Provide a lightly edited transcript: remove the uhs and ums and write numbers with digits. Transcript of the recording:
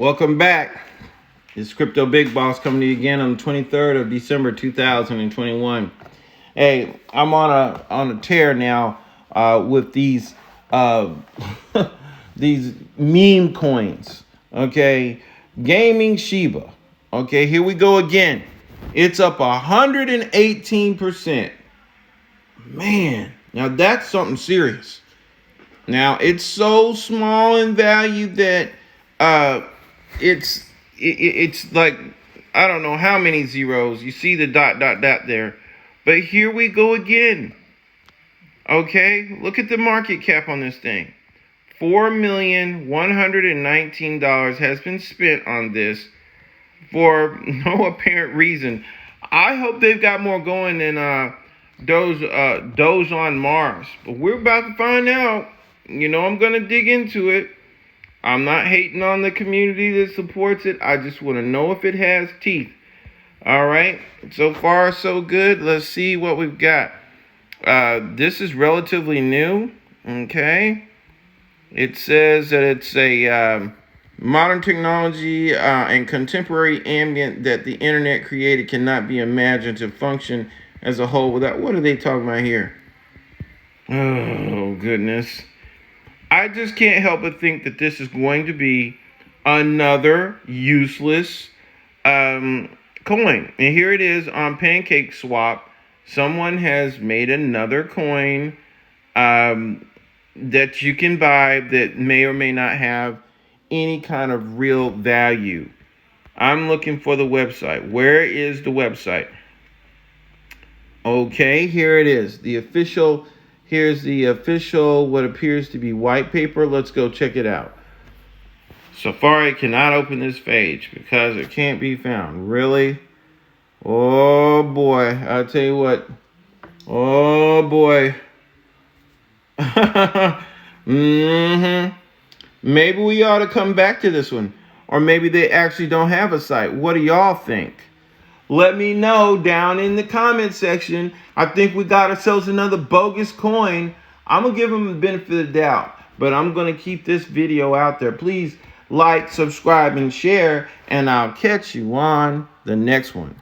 Welcome back. It's Crypto Big Boss coming to you again on the 23rd of December 2021. Hey, I'm on a tear now with these these meme coins. Okay, gaming Shiba. Okay, here we go again. It's up 118%. Man, now that's something serious. Now it's so small in value that it's like, I don't know how many zeros. You see the dot there. But here we go again. Okay, look at the market cap on this thing. $4,119 has been spent on this for no apparent reason. I hope they've got more going than Doge on Mars. But we're about to find out. You know, I'm going to dig into it. I'm not hating on the community that supports it. I just want to know if it has teeth. All right. So far, so good. Let's see what we've got. This is relatively new. Okay. It says that it's a modern technology and contemporary ambient that the internet created cannot be imagined to function as a whole without. What are they talking about here? Oh, goodness. I just can't help but think that this is going to be another useless coin. And here it is on Pancake Swap. Someone has made another coin that you can buy that may or may not have any kind of real value. I'm looking for the website. Where is the website? Okay, here it is. Here's the official, what appears to be white paper. Let's go check it out. Safari cannot open this page because it can't be found. Really? Oh boy, I'll tell you what. Oh boy. Maybe we ought to come back to this one. Or maybe they actually don't have a site. What do y'all think? Let me know down in the comment section. I think we got ourselves another bogus coin. I'm going to give them the benefit of the doubt, but I'm going to keep this video out there. Please like, subscribe, and share, and I'll catch you on the next one.